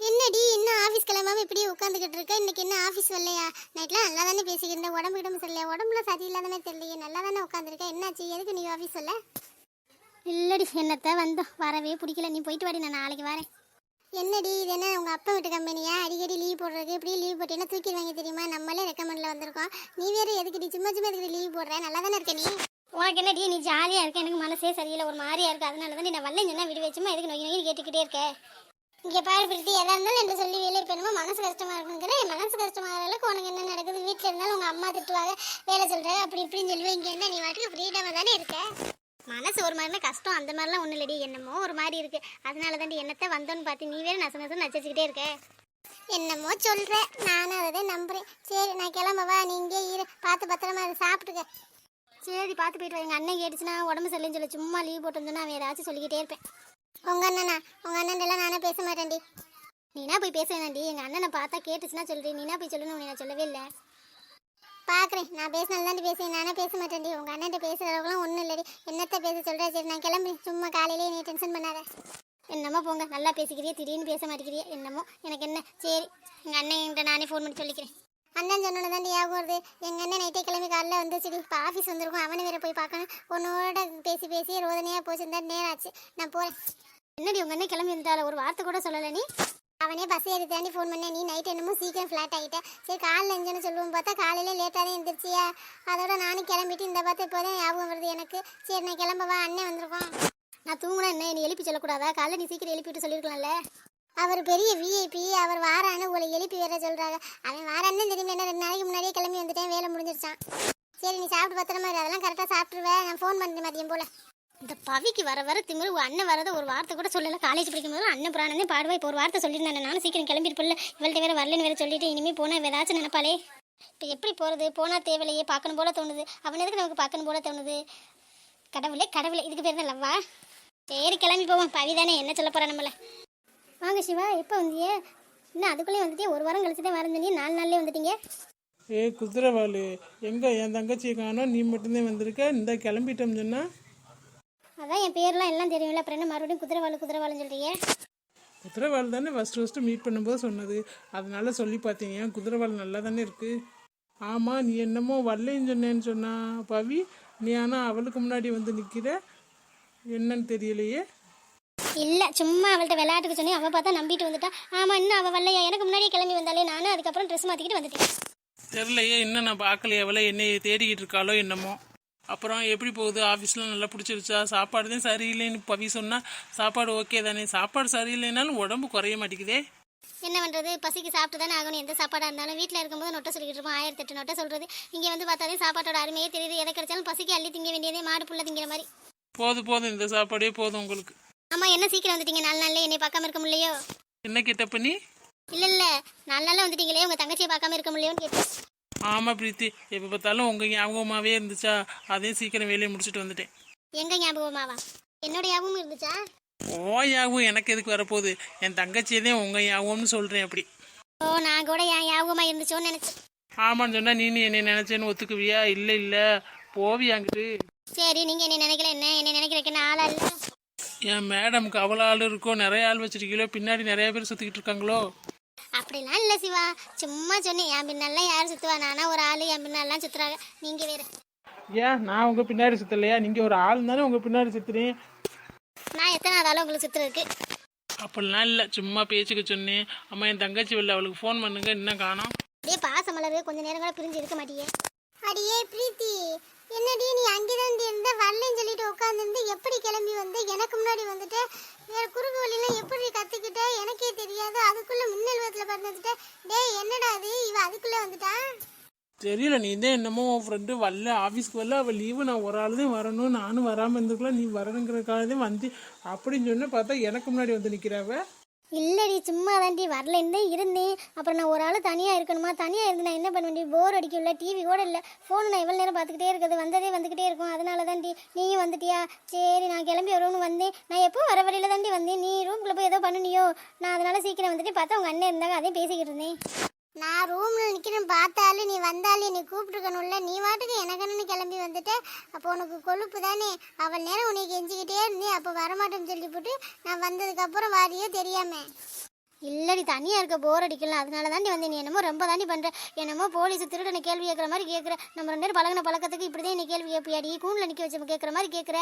என்னடி இன்னும் ஆஃபீஸ் கிளம்பாம இப்படியே உட்காந்துக்கிட்டு இருக்க? இன்னைக்கு என்ன ஆஃபீஸ் வரலையா? நைட்லாம் நல்லா தானே பேசிக்கிட்டு உடம்பு கிடம்பு சரியில்லையா? உடம்புல சரியில்லாதானே தெரியலையே, நல்லா தானே உட்காந்துருக்க. என்னாச்சு? எதுக்கு நீ ஆஃபீஸ் வரல? இல்லடி என்னத்த வந்தோம், வரவே பிடிக்கல. நீ போயிட்டு வாடி, நான் நாளைக்கு வரேன். என்னடி இது என்ன உங்க அப்பா வீட்டு கம்பெனியா? அடிக்கடி லீவ் போடுறதுக்கு இப்படி லீவ் போட்டீங்கன்னா தூக்கிடுவாங்க தெரியுமா? நம்மளே ரெக்கமெண்ட்ல வந்திருக்கோம். நீ வேற எதுக்குடி சும்மா சும்மா எதுக்கு லீவ் போடுற? நல்லா தானே இருக்க நீ. உனக்கு என்னடி, நீ ஜாலியாக இருக்க, எனக்கு மனசே சரியில்லை, ஒரு மாதிரியா இருக்கு. அதனால தான் நான் வரலன்னு சொன்னா விடு வச்சுமா எதுக்கு நோய் நோய் கேட்டுக்கிட்டே இருக்க. இங்க பாரு பிரித்தி, எதா இருந்தாலும் என்று சொல்லி வேலை இப்போ என்னமோ மனசு கஷ்டமா இருக்குங்கிற. மனசு கஷ்டமாகிற அளவுக்கு உனக்கு என்ன நடக்குது? வீட்டில் இருந்தாலும் உங்க அம்மா திட்டுவாங்க, வேலை சொல்ற அப்படி இப்படின்னு சொல்லுவேன். இங்க என்ன நீ வாட்டுக்கு ஃப்ரீடமா தானே இருக்க? மனசு ஒரு மாதிரினா கஷ்டம், அந்த மாதிரிலாம் ஒன்றும் இல்லடி, என்னமோ ஒரு மாதிரி இருக்கு. அதனால தாண்டி என்னத்தை வந்தோன்னு பார்த்து நீ வேற நச நச்சரிச்சுக்கிட்டே இருக்க. என்னமோ சொல்ற, நானும் அதை நம்புறேன். சரி நான் கிளம்பவா? நீ இங்கே இரு, பார்த்து பத்திரமா அதை சாப்பிட்டுக்க. சரி பார்த்து போயிட்டு வா. எங்கள் அண்ணன் கேட்டுச்சுன்னா உடம்பு சரியில்லைன்னு சொல்லி சும்மா லீவ் போட்டு வந்தோன்னா அவன் ஏதாச்சும் சொல்லிக்கிட்டே இருப்பேன். உங்க அண்ணனா? உங்க அண்ணன் எல்லாம் நானே பேச மாட்டேன்டி. நீனா போய் பேச வேணாண்டி, எங்கள் அண்ணனை பார்த்தா கேட்டுச்சுன்னா சொல்கிறேன். நீனா போய் சொல்லணும், நான் சொல்லவே இல்லை. பார்க்குறேன், நான் பேசினால்தான் பேசுவேன், நானே பேச மாட்டேன்டி. உங்கள் அண்ணன் பேசுகிற அளவுக்குலாம் ஒன்றும் இல்லடி. என்னத்தை பேச சொல்கிற? சரி நான் கிளம்பி, சும்மா காலையிலேயே நீ டென்ஷன் பண்ணாத. என்னமோ போங்க, நல்லா பேசிக்கிறியே, திடீர்னு பேச மாட்டேங்கிறியே. என்னமோ எனக்கு என்ன. சரி எங்கள் அண்ணன் நானே ஃபோன் பண்ணி சொல்லிக்கிறேன். அண்ணன் சொன்னோன்னு தான் ஞாபகம் வருது. எங்கள் அண்ணன் நைட்டே கிளம்பி காலைல வந்துச்சுடி. இப்போ ஆஃபீஸ் வந்திருக்கும், அவனை வேற போய் பார்க்கணும். உன்னோட பேசி பேசி ரோதனையாக போச்சு. இந்த நேரம் ஆச்சு, நான் போகிறேன். என்னடி உங்கள் அண்ணன் கிளம்பி வந்துட்டால, ஒரு வார்த்தை கூட சொல்லலை நீ? அவனே பஸ் ஏறி தாண்டி ஃபோன் பண்ணேன். நீ நைட் என்னமோ சீக்கிரம் ஃப்ளாட் ஆகிட்டேன். சரி காலையில் எஞ்சுன்னு சொல்லுவோம் பார்த்தா காலையில் லேட்டாக தான் எழுந்திரிச்சியா. அதோட நானும் கிளம்பிட்டு இந்த பார்த்து இப்போ தான் ஞாபகம் வருது எனக்கு. சரி நான் கிளம்பவா? அண்ணன் வந்திருக்கோம். நான் தூங்கினா என்ன, நீ எழுப்பி சொல்லக்கூடாதா? காலைல நீ சீக்கிரம் எழுப்பி விட்டு சொல்லியிருக்கலாம்ல. அவர் பெரிய விஐபி, அவர் வாரான்னு உங்களை எழுப்பி வேற சொல்கிறாங்க. அவன் வாரான்னு தெரியுமா? என்ன 2 நாளைக்கு முன்னாடியே கிளம்பி வந்துட்டேன், வேலை முடிஞ்சிருச்சான். சரி நீ சாப்பிட்டு பத்திரமா இரு, அதெல்லாம் கரெக்டாக சாப்பிட்ருவேன். நான் ஃபோன் பண்ணுறேன் மதியம் போல். இந்த பவிக்கு வர வர திமிரு. அண்ணன் வரதை ஒரு வார்த்தை கூட சொல்லலை. காலேஜ் படிக்கும் போது அண்ணன் புராணனே பாடுவா. இப்போ ஒரு வார்த்தை சொல்லியிருந்தேன், நானும் சீக்கிரம் கிளம்பிருப்பில்ல. இவள்கிட்ட வேற வரலன்னு வேற சொல்லிட்டு இனிமேல் போனால் ஏதாச்சும் நினைப்பாளே. இப்போ எப்படி போகிறது? போனால் தேவையில்லையே, பார்க்கணும் போல தோணுது. அவன் எதுக்கு நமக்கு பார்க்கணும் போல தோணுது? கடவுளே கடவுளே, இதுக்கு பேர் தான் லவ்வா? சரி கிளம்பி போவோம், பவி தானே, என்ன சொல்ல போகிறா நம்மளை. வாங்க சிவா, எப்போ வந்தியே? இன்னும் அதுக்குள்ளேயே வந்துட்டே, ஒரு வாரம் கழிச்சு தான் வரந்தீங்க, 4 நாள்லேயே வந்துட்டீங்க. குதிரைவாளு எங்கே? என் தங்கச்சியை காணோம், நீ மட்டும்தான் வந்திருக்க. இந்த கிளம்பிட்டோம் சொன்னா. அதான் என் பேர்லாம் எல்லாம் தெரியும்ல, அப்புறம் என்ன மறுபடியும் குதிரைவாளுன்னு சொல்கிறீங்க? குதிரைவாள் தானே ஃபஸ்ட்டு மீட் பண்ணும்போது சொன்னது, அதனால சொல்லி பார்த்தீங்க. குதிரைவாள் நல்லா தானே இருக்குது. ஆமாம், நீ என்னமோ வரலைன்னு சொன்னேன்னு சொன்னா பவி. நீ ஆனால் அவளுக்கு முன்னாடி வந்து நிற்கிற, என்னன்னு தெரியலையே. இல்லை சும்மா அவள்கிட்ட விளையாட்டுக்கு சொன்னி, அவள் பார்த்தா நம்பிட்டு வந்துட்டா. ஆமாம், இன்னும் அவள் வரலையா? எனக்கு முன்னாடியே கிளம்பி வந்தாலே, நானும் அதுக்கப்புறம் ட்ரெஸ் மாற்றிக்கிட்டு வந்துட்டேன். தெரிலையே, இன்னும் நான் பார்க்கலையே. அவளை என்னை தேடிக்கிட்டு இருக்காளோ என்னமோ. அப்புறம் எப்படி போகுது? ஆஃபீஸ்லாம் நல்லா பிடிச்சிருச்சா? சாப்பாடு தான் சரியில்லைன்னு பவி சொன்னால் சாப்பாடு ஓகே தானே? சாப்பாடு சரியில்லைனாலும் உடம்பு குறைய மாட்டேங்குதே. என்ன பண்ணுறது, பசிக்கு சாப்பிட்டு தானே ஆகணும். எந்த சாப்பாடாக இருந்தாலும் வீட்டில் இருக்கும்போது நொட்டை சொல்லிக்கிட்டு இருப்போம், 1008 நொட்டை சொல்கிறது. இங்கே வந்து பார்த்தாலே சாப்பாட்டோட அருமையே தெரியுது. எதை கிடைச்சாலும் பசிக்கு அள்ளி திங்க வேண்டியதே, மாடு புள்ள திங்கிற மாதிரி. போதும், இந்த சாப்பாடே போதும் உங்களுக்கு. ஆமாம், என்ன சீக்கிரம் வந்துட்டீங்க? 4 நாள்லேயே என்னை பார்க்காம இருக்க முடியலையோ? என்ன கேட்ட பண்ணி? இல்லை 4 நாளில் வந்துட்டீங்களே, உங்கள் தங்கச்சியை பார்க்காம இருக்க முடியலையோன்னு கேட்டேன். ஆமாம் பிரீத்தி, எப்போ பார்த்தாலும் உங்கள் ஞாபகமாகவே இருந்துச்சா, அதையும் சீக்கிரம் வேலையை முடிச்சுட்டு வந்துட்டேன். எங்க ஞாபகமாவா? என்னோட ஞாபகமும் இருந்துச்சா? ஓ ஞாபகம் எனக்கு எதுக்கு வரப்போகுது? என் தங்கச்சியதே உங்கள் ஞாபகம்னு சொல்கிறேன். அப்படி ஓ, நான் கூட என் ஞாபகமாக இருந்துச்சோன்னு நினச்சேன். ஆமான்னு சொன்னால் நீ என்னை நினச்சேன்னு ஒத்துக்குவியா? இல்லை போவியாங்கிட்டு. சரி, நீங்கள் என்னை நினைக்கல என்ன, என்னை நினைக்கிறதுக்கு என்ன ஆளா இல்லை? என் மேடம்க்கு அவ்வளோ ஆள் இருக்கோ, நிறைய ஆள் வச்சிருக்கீங்களோ, பின்னாடி நிறைய பேர் சுற்றிக்கிட்டு இருக்காங்களோ? அப்படிலாம் இல்லை சிவா, சும்மா சொன்னேன். என் பின்னெல்லாம் யார் சுற்றுவா? நானா ஒரு ஆள், என் பின்னெல்லாம் சுற்றுறாங்க. நீங்கள் வேறு. ஏன் நான் உங்கள் பின்னாடி சுற்றலையா? நீங்கள் ஒரு ஆள் தானே உங்கள் பின்னாடி சுற்றுறேன். நான் எத்தனை ஆளாலும் உங்களுக்கு சுற்றுறதுக்கு? அப்படிலாம் இல்லை, சும்மா பேச்சுக்கு சொன்னேன். அம்மா என் தங்கச்சி வெளில, அவளுக்கு ஃபோன் பண்ணுங்க, இன்னும் காணோம். அப்படியே பாச மலர், கொஞ்சம் நேரம் கூட பிரிஞ்சு இருக்க மாட்டியே. அடியே பிரீத்தி, என்னடி நீ அங்கேதான் இருந்த, வரலன்னு சொல்லிட்டு உட்காந்துருந்து எப்படி கிளம்பி வந்து எனக்கு முன்னாடி வந்துட்டு வேற குறுக்கு வழியெல்லாம் எப்படி கத்துக்கிட்ட எனக்கே தெரியாது. அதுக்குள்ள முன்னெல்வத்தில் பிறந்துட்ட. டேய் என்னடா அது, இவ அதுக்குள்ள வந்துட்டா? தெரியல, நீ தான் என்னமோ உன் ஃப்ரெண்டு வரல, ஆஃபீஸ்க்கு வரல, அவள் லீவு, நான் ஒரு ஆள் தான் வரணும், நானும் வராமல் இருந்துக்கலாம், நீ வரணுங்கிறக்காக தான் வந்து அப்படின்னு சொன்ன பார்த்தா எனக்கு முன்னாடி வந்து நிற்கிறாவ. இல்லடி சும்மா தாண்டி, வரலன்னு தான் இருந்தேன். அப்புறம் நான் ஒரு ஆள் தனியாக இருக்கணுமா? தனியாக இருந்து நான் என்ன பண்ண வேண்டிய? போர் அடிக்கும்ல, டிவி கூட இல்லை, ஃபோனு நான் எவ்வளோ நேரம் பார்த்துக்கிட்டே இருக்குது, வந்ததே வந்துக்கிட்டே இருக்கும். அதனால தாண்டி. நீயும் வந்துட்டியா? சரி நான் கிளம்பி வரும்னு வந்தேன். நான் எப்போ வர வழியில் தாண்டி வந்தேன். நீ ரூம்குள்ளே போய் ஏதோ பண்ணினியோ, நான் அதனால சீக்கிரம் வந்துட்டு பார்த்தா உங்கள் அண்ணன் இருந்தாங்க, அதே பேசிக்கிட்டு இருந்தேன். நான் ரூம்ல நிக்கிறேன், பார்த்தாலும் நீ வந்தாலும் நீ கூப்பிட்டுருக்கணும்ல. நீ வாட்டுக்கு எனக்குன்னு கிளம்பி வந்துட்ட. அப்போ உனக்கு கொழுப்பு தானே? அவள் நேரம் உனக்கு கெஞ்சிக்கிட்டே இருந்தேன், அப்போ வரமாட்டேன்னு சொல்லி போட்டு நான் வந்ததுக்கு அப்புறம் வாரியோ தெரியாம. இல்லடி தனியாக இருக்க போர் அடிக்கலாம், அதனால தாண்டி வந்து நீ என்னமோ ரொம்ப தாண்டி பண்ணுற. என்னமோ போலீஸ் திருடனை கேள்வி கேட்குற மாதிரி கேட்குற. நம்ம 2 பேரும் பழகின பழக்கத்துக்கு இப்படி தான் நீ கேள்வி கேட்பியாடி? கூண்டில் நிற்க வச்சு கேட்குற மாதிரி கேட்குற.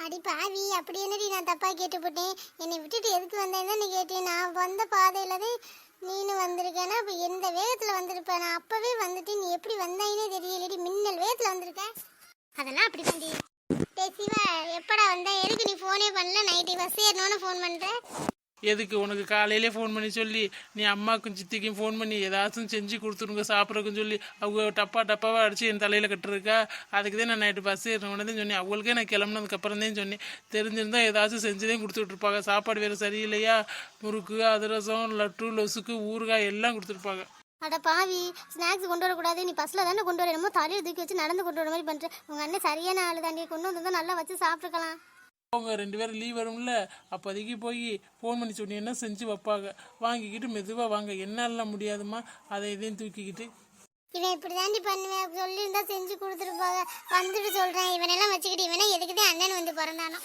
அடி பாவி, அப்படி என்னடி நான் தப்பா கேட்டு போட்டேன்? என்னை விட்டுட்டு எதுக்கு வந்தேன்னு நீ கேட்டேன். நான் வந்த பாதையில தான் நீனு வந்திருக்கேன்னா அப்போ எந்த வேகத்தில் வந்திருப்பேன். நான் அப்பவே வந்துட்டு நீ எப்படி வந்தாயினே தெரியலடி, மின்னல் வேகத்தில் வந்திருக்கேன். அதெல்லாம் அப்படி தாண்டி. டேய் சிவா, எப்படா வந்த? எதுக்கு நீ ஃபோனே பண்ணல? நைட்டு பஸ் ஏறணும்னு ஃபோன் பண்ணுற. எதுக்கு உனக்கு காலையிலே ஃபோன் பண்ணி சொல்லி நீ அம்மாவுக்கும் சித்திக்கும் ஃபோன் பண்ணி ஏதாச்சும் செஞ்சு கொடுத்துருங்க சாப்பிட்றக்குன்னு சொல்லி அவங்க டப்பாவாக அடித்து என் தலையில் கட்டுருக்கா. அதுக்கு தான் நான் நைட்டு பஸ் ஏறினோடனே தான் சொன்னேன். அவங்களுக்கே நான் கிளம்புனதுக்கப்புறம் தான் சொன்னேன். தெரிஞ்சிருந்தால் ஏதாச்சும் செஞ்சு தான் கொடுத்துட்ருப்பாங்க. சாப்பாடு வேறு சரியில்லையா, முறுக்கு அதிரசம் லட்டு லொசுக்கு ஊறுகாய் எல்லாம் கொடுத்துருப்பாங்க. அட பாவி, ஸ்நாக்ஸ் கொண்டு வரக்கூடாது, நீ பஸ்ஸில் தானே கொண்டு வர. என்னமோ தலையை தூக்கி வச்சு நடந்து கொண்டு வர மாதிரி பண்ணுற. உங்கள் அண்ணன் சரியான ஆள் தாண்டி, கொண்டு வந்து நல்லா வச்சு சாப்பிட்ருக்கலாம். அவங்க 2 பேரும் லீவ் வரும்ல, அப்போதைக்கு போய் ஃபோன் பண்ணி சொன்னீங்கன்னா செஞ்சு வைப்பாங்க. வாங்கிக்கிட்டு மெதுவாக வாங்க, என்னாலாம் முடியாதுமா அதை இதையும் தூக்கிக்கிட்டு. இவன் இப்படி தாண்டி பண்ணுவேன், சொல்லியிருந்தா செஞ்சு கொடுத்துருப்பாங்க. வந்துட்டு சொல்கிறேன், இவனெல்லாம் வச்சுக்கிட்டு இவனே எதுக்குதான் அண்ணன் வந்து பிறந்தானோ.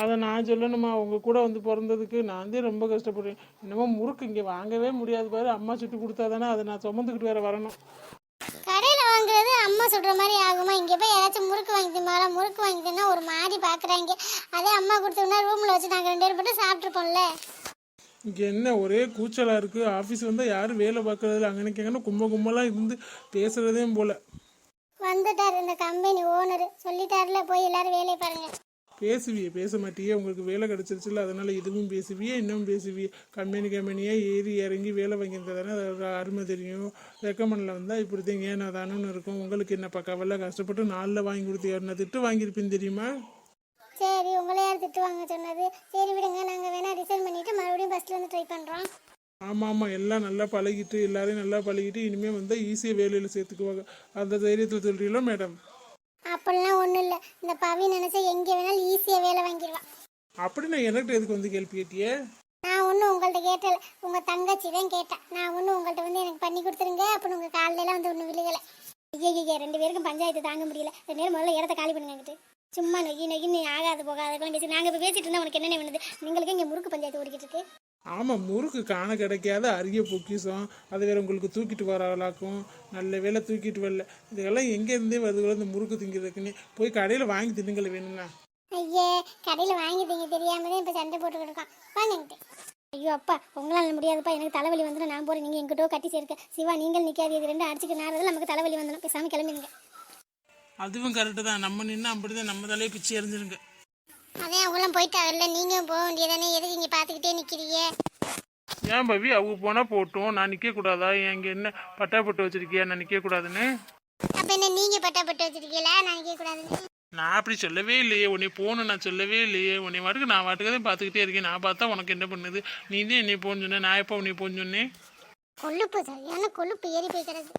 அதை நான் சொல்லணுமா? அவங்க கூட வந்து பிறந்ததுக்கு நான் தான் ரொம்ப கஷ்டப்படுறேன். என்னமோ முறுக்கு இங்கே வாங்கவே முடியாது பாரு, அம்மா சுட்டு கொடுத்தா தானே அதை நான் சுமந்துக்கிட்டு வேற வரணும். கடையில் வாங்குறது அம்மா சொல்கிற மாதிரி ஆகுமா? இங்கே போய் ஏதாச்சும் முறுக்கு வாங்கி திம்பாரா? முறுக்கு வாங்கி தின்னா ஒரு மாதிரி பார்க்குறாங்க. அதே அம்மா கொடுத்தோம்னா ரூமில் வச்சு நாங்கள் 2 பேரும் போட்டு சாப்பிட்ருப்போம்ல. இங்கே என்ன ஒரே கூச்சலாக இருக்குது. ஆஃபீஸ் வந்தால் யாரும் வேலை பார்க்குறதில்ல. அங்கே கும்பலாக இருந்து பேசுகிறதே போல். வந்துட்டார் இந்த கம்பெனி ஓனர், சொல்லிட்டார்ல போய் எல்லாரும் வேலையை பாருங்க. பேசுவியே பேச மாட்டியே? உங்களுக்கு வேலை கிடச்சிருச்சுல, அதனால் இதுவும் பேசுவியே இன்னும் பேசுவியே. கம்பெனியாக ஏறி இறங்கி வேலை வாங்கியிருந்தா தானே அதோட அருமை தெரியும். ரெக்கமெண்டில் வந்தால் இப்படி தான் ஏனோ தானோன்னு இருக்கும். உங்களுக்கு என்னப்பா கவலை? கஷ்டப்பட்டு 4 வாங்கி கொடுத்து நான் திட்டு வாங்கியிருப்பேன் தெரியுமா? சரி, உங்களை யார் திட்டு வாங்க சொன்னது? சரி விடுங்க, நாங்கள் வேணால் ரிசைன் பண்ணிவிட்டு மறுபடியும் பஸ்ஸில் வந்து ட்ரை பண்ணுறோம். ஆமாம் எல்லாம் நல்லா பழகிட்டு எல்லாரையும் நல்லா பழகிட்டு இனிமேல் வந்தால் ஈஸியாக வேலையில் சேர்த்துக்குவாங்க. அந்த தைரியத்தில் சொல்கிறீங்களோ மேடம்? அப்படிலாம் ஒன்றும் இல்லை, இந்த பவி நினச்சா எங்கே வேணாலும் ஈஸியாக வேலை வாங்கிடுவான். அப்படி நான் என்கிட்ட எதுக்கு வந்து கேள்வி கேட்டியே? நான் ஒன்றும் உங்கள்கிட்ட கேட்டல, உங்கள் தங்கச்சி தான் கேட்டேன். நான் ஒன்றும் உங்கள்கிட்ட வந்து எனக்கு பண்ணி கொடுத்துருங்க அப்படின்னு உங்கள் காலையிலாம் வந்து ஒன்றும் விழுகலை. ஐயா 2 பேருக்கும் பஞ்சாயத்து தாங்க முடியல. 2 பேரும் முதல்ல இடத்த காலி பண்ணுங்கிட்டு சும்மா நொய்யின்னு ஆகாது போகாதெல்லாம் பேசி நாங்கள் இப்போ பேசிட்டு இருந்தால் உனக்கு என்னென்ன வேணுது? நீங்களுக்கு இங்கே முறுக்கு பஞ்சாயத்து ஓடிக்கிட்டு இருக்கு. ஆமாம், முறுக்கு காண கிடைக்காத அரிய பொக்கிஷம். அது வேற உங்களுக்கு தூக்கிட்டு வரலாக்கும். நல்ல வேலை தூக்கிட்டு வரல. இதெல்லாம் எங்கேருந்தே வருது இந்த முறுக்கு திங்கிறதுக்குன்னு? போய் கடையில் வாங்கி தின்னுங்கள வேணும்னா. ஐயே, கடையில் வாங்கி திங்க தெரியாம தான் இப்போ சண்டை போட்டுக்கிட்டு இருக்கான். வாங்கிட்டு. ஐயோ அப்பா, உங்களால் முடியாதுப்பா, எனக்கு தலைவலி வந்துடும். நான் போகிறேன், நீங்கள் எங்கிட்டோ கட்டி சேர்க்க. சிவா நீங்கள் நிற்காது, இது 2 அடிச்சுக்கு நேரத்தில் நமக்கு தலைவலி வந்துடும். பேசாமல் கிளம்பிடுங்க. அதுவும் கரெக்டு தான். நம்ம நின்று அப்படிதான் நம்ம தலையை பிச்சு எறிஞ்சிருங்க. அதே அவங்களும் போயிட்டாங்கல்ல, நீங்களும் போக வேண்டியதானே? எதுக்கு இங்கே பார்த்துக்கிட்டே நிற்கிறீங்க? ஏன் பவி, அவங்க போனால் போட்டோம், நான் நிற்கக்கூடாதா? இங்கே என்ன பட்டா போட்டு வச்சிருக்கியா நான் நிற்கக்கூடாதுன்னு? அப்போ என்ன நீங்கள் பட்டப்பட்டு வச்சிருக்கீங்களா நான் நிற்கக்கூடாதுன்னு? நான் அப்படி சொல்லவே இல்லையே. உன்னை போகணும் நான் சொல்லவே இல்லையே. உன்னை வாட்டுக்கு நான் வாட்டுக்கு தான் பார்த்துக்கிட்டே இருக்கேன். நான் பார்த்தா உனக்கு என்ன பண்ணுது? நீ தான் என்னை போன்னு சொன்னேன். நான் எப்போ உன்னை போன்னு சொன்னேன்? கொழுப்பு சரியான கொழுப்பு ஏறி போய்க்கிறது.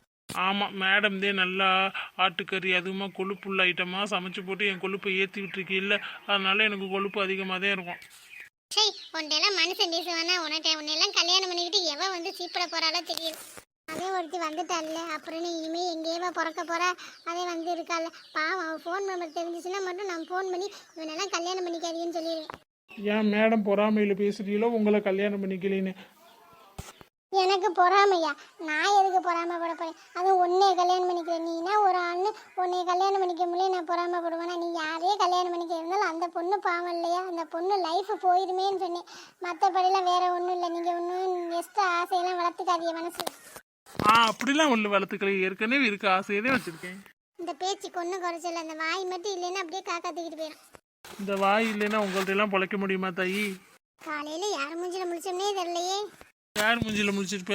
ஆமாம், மேடம் தான் நல்லா ஆட்டுக்கறி அதுவுமா கொழுப்புள்ள ஐட்டமாக சமைச்சு போட்டு என் கொழுப்பை ஏற்றி விட்டுருக்கீல்ல, அதனால எனக்கு கொழுப்பு அதிகமாக தான் இருக்கும். சரி, உன்ட்டெல்லாம் மனுஷன் பேசுவானா? உன்னையெல்லாம் கல்யாணம் பண்ணிக்கிட்டு எவன் வந்து சீப்பிட போகிறாளோ தெரியும். அதே ஒருத்தி வந்துட்டாள்ல, அப்புறம் நீ இனிமேல் எங்கேயவா பிறக்க போகிறா? அதே வந்து இருக்காள் பாவம். அவன் ஃபோன் நம்பர் தெரிஞ்சிச்சுன்னா மட்டும் நான் ஃபோன் பண்ணி இவனெல்லாம் கல்யாணம் பண்ணிக்காதீங்கன்னு சொல்லிடுவேன். ஏன் மேடம் பொறாமையில் பேசுகிறீங்களோ உங்களை கல்யாணம் பண்ணிக்கலின்னு? எனக்கு பொறாமையா? நான் எதுக்கு பொறாமப்பட போறேன்? அதுவும் உன்னைய கல்யாணம் பண்ணிக்கிறேன். நீனா ஒரு ஆண் உன்னைய கல்யாணம் பண்ணிக்க முடியல, நான் பொறாமப்படுவேனா? நீ யாரையே கல்யாணம் பண்ணிக்க இருந்தாலும் அந்த பொண்ணு பாவம் இல்லையா? அந்த பொண்ணு லைஃப் போயிருமேன்னு சொன்னேன். மற்றபடிலாம் வேற ஒன்றும் இல்லை. நீங்கள் ஒன்றும் எக்ஸ்ட்ரா ஆசையெல்லாம் வளர்த்துக்காதீங்க மனசு. அப்படிலாம் ஒன்று வளர்த்துக்கல, ஏற்கனவே இருக்க ஆசையதே வச்சுருக்கேன். இந்த பேச்சுக்கு ஒன்றும் குறைச்சல. அந்த வாய் மட்டும் இல்லைன்னா அப்படியே காக்கா தூக்கிட்டு போயிடும். இந்த வாய் இல்லைன்னா உங்கள்ட்ட எல்லாம் பொழைக்க முடியுமா தாயி? காலையில் யார் மூஞ்சில முடிச்சோம்னே தெரியலையே. யார் மூஞ்சியில் முழிச்சிருப்ப?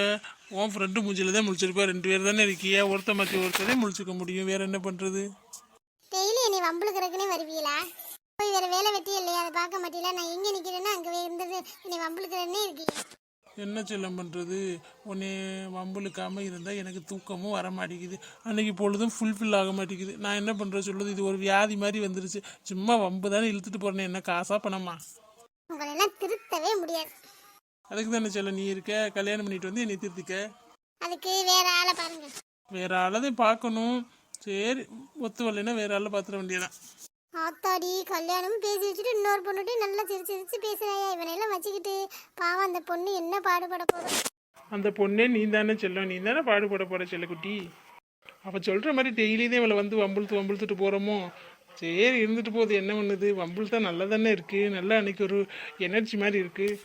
உன் ஃப்ரெண்டு மூஞ்சில தான் முழிச்சிருப்ப. 2 பேர் தானே இருக்கியா, ஒருத்த மாற்றி ஒருத்தரே முழிச்சிக்க முடியும். வேற என்ன பண்ணுறது? டெய்லி என்னை வம்புளுக்கிறதுக்குனே வருவீங்களா? போய் வேறு வேலை வெட்டி இல்லையா? அதை பார்க்க மாட்டீங்களா? நான் எங்கே நிற்கிறேன்னா அங்கே இருந்தது என்னை வம்புளுக்கிறதுனே இருக்கீங்க. என்ன செல்லம் பண்ணுறது? உன்னை வம்புழுக்காமல் இருந்தால் எனக்கு தூக்கமும் வர மாட்டேங்குது. அன்றைக்கி பொழுதும் ஃபுல்ஃபில் ஆக மாட்டேங்குது. நான் என்ன பண்ணுறது சொல்லுது? இது ஒரு வியாதி மாதிரி வந்துருச்சு. சும்மா வம்பு தானே இழுத்துட்டு போகிறேன்னு. என்ன காசா பணமா? உங்களெல்லாம் திருத்தவே முடியாது. அதுக்கு தானே செல்ல நீ இருக்க. கல்யாணம் பண்ணிட்டு வந்து என்னை திருத்திக்க. அதுக்கு வேற ஆளை பாருங்க. வேற ஆளதை பார்க்கணும். சரி, ஒத்து வரலைன்னா வேற ஆளை பார்த்துட வேண்டியதான். ஆத்தாடி கல்யாணமும் பேசி வச்சுட்டு இன்னொரு பொண்ணுகிட்டயும் நல்லா சிரிச்சு சிரிச்சு பேசுறாயா. இவனையெல்லாம் வச்சுக்கிட்டு பாவம் அந்த பொண்ணு என்ன பாடுபட போதும். அந்த பொண்ணே நீ தானே செல்லம், நீ தானே பாடுபட போகிற செல்லக்குட்டி. அவள் சொல்கிற மாதிரி டெய்லி தான் இவளை வந்து வம்புழுத்துட்டு போகிறோமோ. சரி இருந்துட்டு போகுது, என்ன பண்ணுது, வம்புழுத்தா நல்லா தானே இருக்குது, நல்லா அன்னைக்கு ஒரு எனர்ஜி மாதிரி இருக்குது.